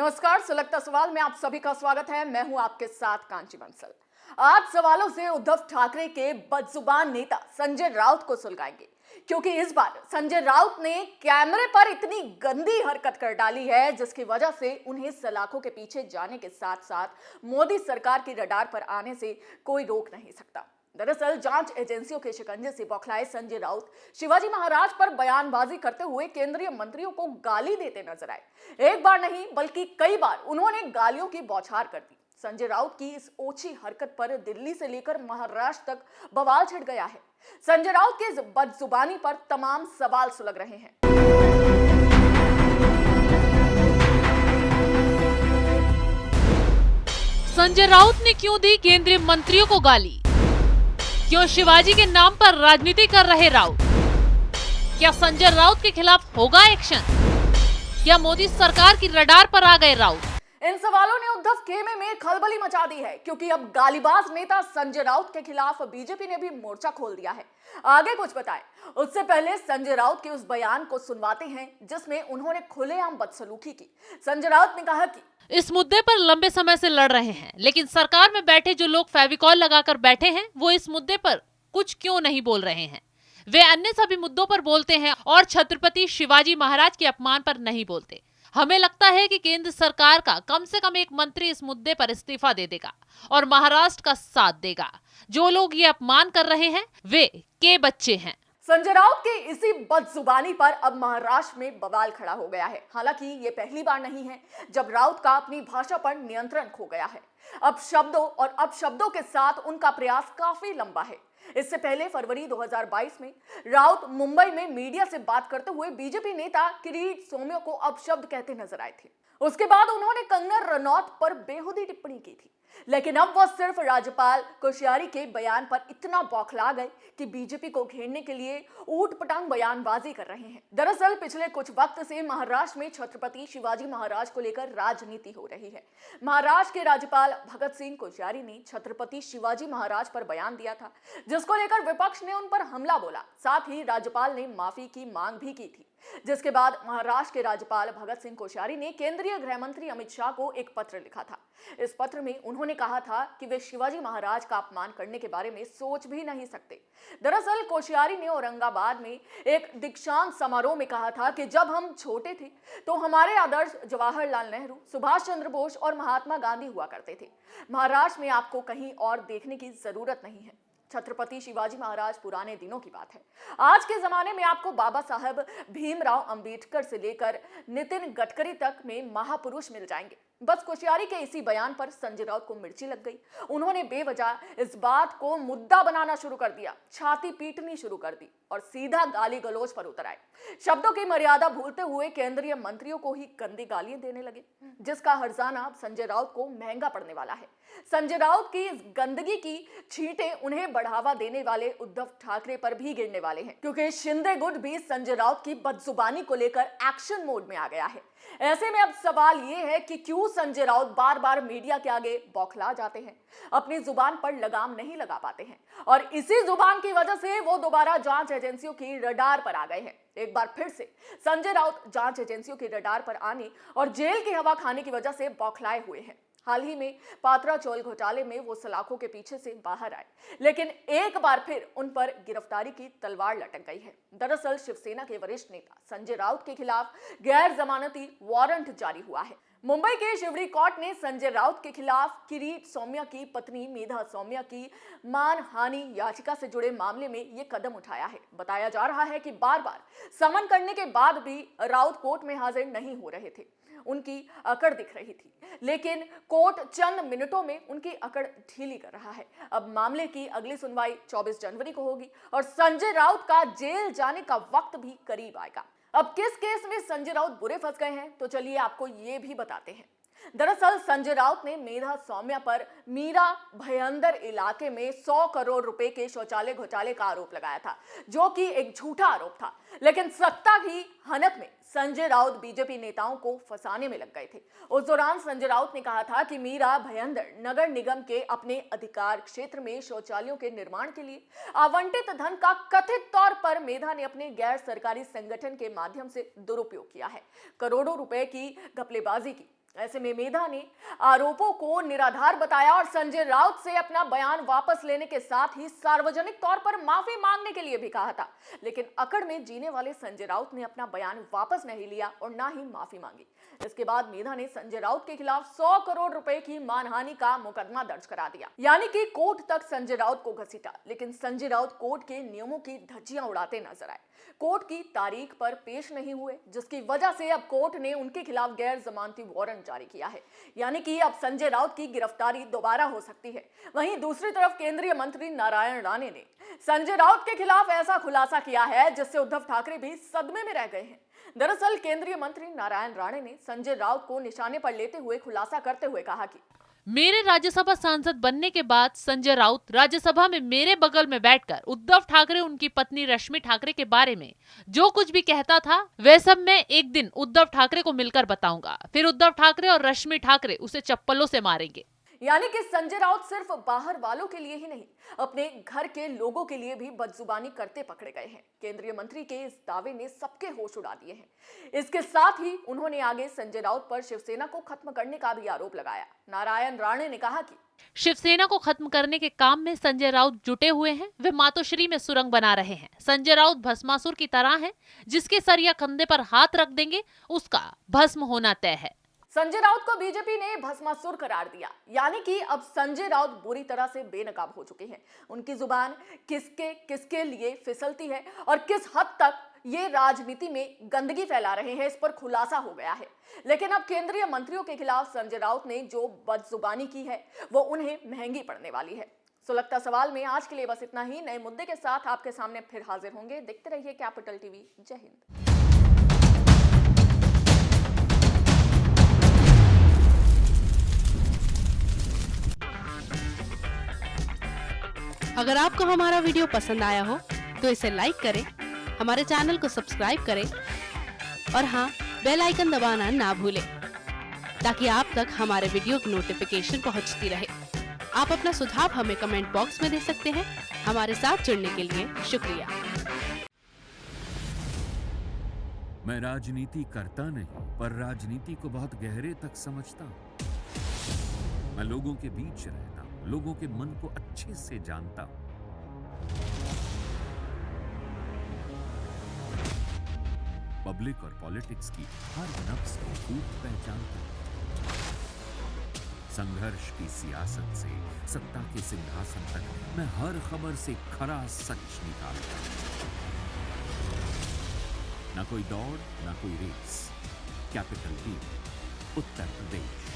नमस्कार, सुलगता सवाल में आप सभी का स्वागत है। मैं हूं आपके साथ कांची बंसल। आज सवालों से उद्धव ठाकरे के बदजुबान नेता संजय राउत को सुलगाएंगे, क्योंकि इस बार संजय राउत ने कैमरे पर इतनी गंदी हरकत कर डाली है जिसकी वजह से उन्हें सलाखों के पीछे जाने के साथ साथ मोदी सरकार की रडार पर आने से कोई रोक नहीं सकता। दरअसल जांच एजेंसियों के शिकंजे से बौखलाए संजय राउत शिवाजी महाराज पर बयानबाजी करते हुए केंद्रीय मंत्रियों को गाली देते नजर आए। एक बार नहीं बल्कि कई बार उन्होंने गालियों की बौछार कर दी। संजय राउत की इस ओछी हरकत पर दिल्ली से लेकर महाराष्ट्र तक बवाल छिड़ गया है। संजय राउत की इस बदजुबानी पर तमाम सवाल सुलग रहे हैं। संजय राउत ने क्यों दी केंद्रीय मंत्रियों को गाली? क्यों शिवाजी के नाम पर राजनीति कर रहे राउत? क्या संजय राउत के खिलाफ होगा एक्शन? क्या मोदी सरकार की रडार पर आ गए राउत? इन सवालों ने उद्धव खेमे में खलबली मचा दी है, क्योंकि अब गालीबाज नेता संजय राउत के खिलाफ बीजेपी ने भी मोर्चा खोल दिया है। आगे कुछ बताएं, उससे पहले संजय राउत के उस बयान को सुनवाते हैं जिसमें उन्होंने खुलेआम बदसलूकी की। संजय राउत ने कहा कि इस मुद्दे पर लंबे समय से लड़ रहे हैं, लेकिन सरकार में बैठे जो लोग फेविकॉल लगाकर बैठे हैं वो इस मुद्दे पर कुछ क्यों नहीं बोल रहे हैं? वे अन्य सभी मुद्दों पर बोलते हैं और छत्रपति शिवाजी महाराज के अपमान पर नहीं बोलते। हमें लगता है कि केंद्र सरकार का कम से कम एक मंत्री इस मुद्दे पर इस्तीफा दे देगा और महाराष्ट्र का साथ देगा। जो लोग ये अपमान कर रहे हैं वे के बच्चे हैं। संजय राउत के इसी बदजुबानी पर अब महाराष्ट्र में बवाल खड़ा हो गया है। हालांकि ये पहली बार नहीं है जब राउत का अपनी भाषा पर नियंत्रण खो गया है। अब शब्दों के साथ उनका प्रयास काफी लंबा है। इससे पहले फरवरी 2022 में राउत मुंबई में मीडिया से बात करते हुए बीजेपी नेता किरीट सोमैया को अपशब्द कहते नजर आए थे। उसके बाद उन्होंने कंगना रनौत पर बेहुदी टिप्पणी की थी, लेकिन अब वह सिर्फ राज्यपाल कोश्यारी के बयान पर इतना बौखला गए कि बीजेपी को घेरने के लिए ऊट-पटांग बयानबाजी कर रहे हैं। दरअसल पिछले कुछ वक्त से महाराष्ट्र में छत्रपति शिवाजी महाराज को लेकर राजनीति हो रही है। महाराष्ट्र के राज्यपाल भगत सिंह कोश्यारी ने छत्रपति शिवाजी महाराज पर बयान दिया था, जिसको लेकर विपक्ष ने उन पर हमला बोला। साथ ही राज्यपाल ने माफी की मांग भी की थी, जिसके बाद महाराष्ट्र के राज्यपाल भगत सिंह कोश्यारी ने केंद्रीय गृह मंत्री अमित शाह को एक पत्र लिखा था। इस पत्र में उन्होंने कहा था कि वे शिवाजी महाराज का अपमान करने के बारे में सोच भी नहीं सकते। दरअसल कोश्यारी ने औरंगाबाद में एक दीक्षांत समारोह में कहा था कि जब हम छोटे थे तो हमारे आदर्श जवाहरलाल नेहरू, सुभाष चंद्र बोस और महात्मा गांधी हुआ करते थे। महाराष्ट्र में आपको कहीं और देखने की जरूरत नहीं है। छत्रपति शिवाजी महाराज पुराने दिनों की बात है। आज के जमाने में आपको बाबा साहब भीमराव अंबेडकर से लेकर नितिन गडकरी तक में महापुरुष मिल जाएंगे। बस कोश्यारी के इसी बयान पर संजय राउत को मिर्ची लग गई। उन्होंने बेवजह इस बात को मुद्दा बनाना शुरू कर दिया, छाती पीटनी शुरू कर दी और सीधा गाली गलौज पर उतर आए। शब्दों की मर्यादा भूलते हुए केंद्रीय मंत्रियों को ही गंदी गालियां देने लगे, जिसका हर्जाना अब संजय राउत को महंगा पड़ने वाला है। संजय राउत की इस गंदगी की छींटें उन्हें बढ़ावा देने वाले उद्धव ठाकरे पर भी गिरने वाले हैं, क्योंकि शिंदे गुट भी संजय राउत की बदजुबानी को लेकर एक्शन मोड में आ गया है। ऐसे में अब सवाल यह है कि क्यों संजय राउत बार बार मीडिया के आगे बौखला जाते हैं, अपनी जुबान पर लगाम नहीं लगा पाते हैं और इसी जुबान की वजह से वो दोबारा जांच एजेंसियों की रडार पर आ गए हैं। एक बार फिर से संजय राउत जांच एजेंसियों की रडार पर आने और जेल की हवा खाने की वजह से बौखलाए हुए हैं। हाल ही में पात्रा चौल घोटाले में वो सलाखों के पीछे से बाहर आए, लेकिन एक बार फिर उन पर गिरफ्तारी की तलवार लटक गई है। दरअसल शिवसेना के वरिष्ठ नेता संजय राउत के खिलाफ गैर जमानती वारंट जारी हुआ है। मुंबई के शिवरी कोर्ट ने संजय राउत के खिलाफ किरीट सोमैया की पत्नी मेधा सोमैया की मानहानि याचिका से जुड़े मामले में ये कदम उठाया है। बताया जा रहा है कि बार बार समन करने के बाद भी राउत कोर्ट में हाजिर नहीं हो रहे थे। उनकी अकड़ दिख रही थी, लेकिन कोर्ट चंद मिनटों में उनकी अकड़ ढीली कर रहा है। अब मामले की अगली सुनवाई 24 जनवरी को होगी और संजय राउत का जेल जाने का वक्त भी करीब आएगा। अब किस केस में संजय राउत बुरे फंस गए हैं, तो चलिए आपको ये भी बताते हैं। दरअसल संजय राउत ने मेधा सोमैया पर मीरा भयंदर इलाके में 100 करोड़ रुपए के शौचालय घोटाले का आरोप लगाया था, जो कि एक झूठा आरोप था। लेकिन सत्ता की हनक में संजय राउत बीजेपी नेताओं को फंसाने में लग गए थे। उस दौरान संजय राउत ने कहा था कि मीरा भयंदर नगर निगम के अपने अधिकार क्षेत्र में शौचालयों के निर्माण के लिए आवंटित धन का कथित तौर पर मेधा ने अपने गैर सरकारी संगठन के माध्यम से दुरुपयोग किया है। करोड़ों रुपए की घपलेबाजी की। ऐसे में मेधा ने आरोपों को निराधार बताया और संजय राउत से अपना बयान वापस लेने के साथ ही सार्वजनिक तौर पर माफी मांगने के लिए भी कहा था। लेकिन अकड़ में जीने वाले संजय राउत ने अपना बयान वापस नहीं लिया और ना ही माफी मांगी। इसके बाद मेधा ने संजय राउत के खिलाफ 100 करोड़ रुपए की मानहानि का मुकदमा दर्ज करा दिया, यानी कि कोर्ट तक संजय राउत को घसीटा। लेकिन संजय राउत कोर्ट के नियमों की धज्जियां उड़ाते नजर आए, कोर्ट की तारीख पर पेश नहीं हुए, जिसकी वजह से अब कोर्ट ने उनके खिलाफ गैर जमानती वारंट जारी किया है, यानी कि अब संजय राउत की गिरफ्तारी दोबारा हो सकती है। वहीं दूसरी तरफ केंद्रीय मंत्री नारायण राणे ने संजय राउत के खिलाफ ऐसा खुलासा किया है जिससे उद्धव ठाकरे भी सदमे में रह गए हैं। दरअसल केंद्रीय मंत्री नारायण राणे ने संजय राउत को निशाने पर लेते हुए खुलासा करते हुए कहा कि मेरे राज्यसभा सांसद बनने के बाद संजय राउत राज्यसभा में मेरे बगल में बैठकर उद्धव ठाकरे, उनकी पत्नी रश्मि ठाकरे के बारे में जो कुछ भी कहता था वह सब मैं एक दिन उद्धव ठाकरे को मिलकर बताऊंगा। फिर उद्धव ठाकरे और रश्मि ठाकरे उसे चप्पलों से मारेंगे। यानी कि संजय राउत सिर्फ बाहर वालों के लिए ही नहीं, अपने घर के लोगों के लिए भी बदजुबानी करते पकड़े गए हैं। केंद्रीय मंत्री के इस दावे ने सबके होश उड़ा दिए हैं। इसके साथ ही उन्होंने आगे संजय राउत पर शिवसेना को खत्म करने का भी आरोप लगाया। नारायण राणे ने कहा कि शिवसेना को खत्म करने के काम में संजय राउत जुटे हुए हैं। वे मातोश्री में सुरंग बना रहे हैं। संजय राउत भस्मासुर की तरह है, जिसके सर या कंधे पर हाथ रख देंगे उसका भस्म होना तय है। संजय राउत को बीजेपी ने भस्मासुर करार दिया, यानी कि अब संजय राउत बुरी तरह से बेनकाब हो चुके हैं। उनकी जुबान किसके लिए फिसलती है और किस हद तक ये राजनीति में गंदगी फैला रहे हैं, इस पर खुलासा हो गया है। लेकिन अब केंद्रीय मंत्रियों के खिलाफ संजय राउत ने जो बदजुबानी की है वो उन्हें महंगी पड़ने वाली है। सुलगता सवाल में आज के लिए बस इतना ही। नए मुद्दे के साथ आपके सामने फिर हाजिर होंगे। देखते रहिए कैपिटल टीवी। जय हिंद। अगर आपको हमारा वीडियो पसंद आया हो तो इसे लाइक करें, हमारे चैनल को सब्सक्राइब करें और हाँ, बेल आइकन दबाना ना भूलें ताकि आप तक हमारे वीडियो की नोटिफिकेशन पहुंचती रहे। आप अपना सुझाव हमें कमेंट बॉक्स में दे सकते हैं। हमारे साथ जुड़ने के लिए शुक्रिया। मैं राजनीति करता नहीं, पर राजनीति को बहुत गहरे तक समझता हूँ। मैं लोगों के बीच रहता हूँ, लोगों के मन को अच्छे से जानता हूँ। पब्लिक और पॉलिटिक्स की हर नब्ज को खूब पहचानता हूँ। संघर्ष की सियासत से सत्ता के सिंहासन तक मैं हर खबर से खरा सच निकालता हूँ। ना कोई दौड़, ना कोई race. Capital TV, Uttar Pradesh.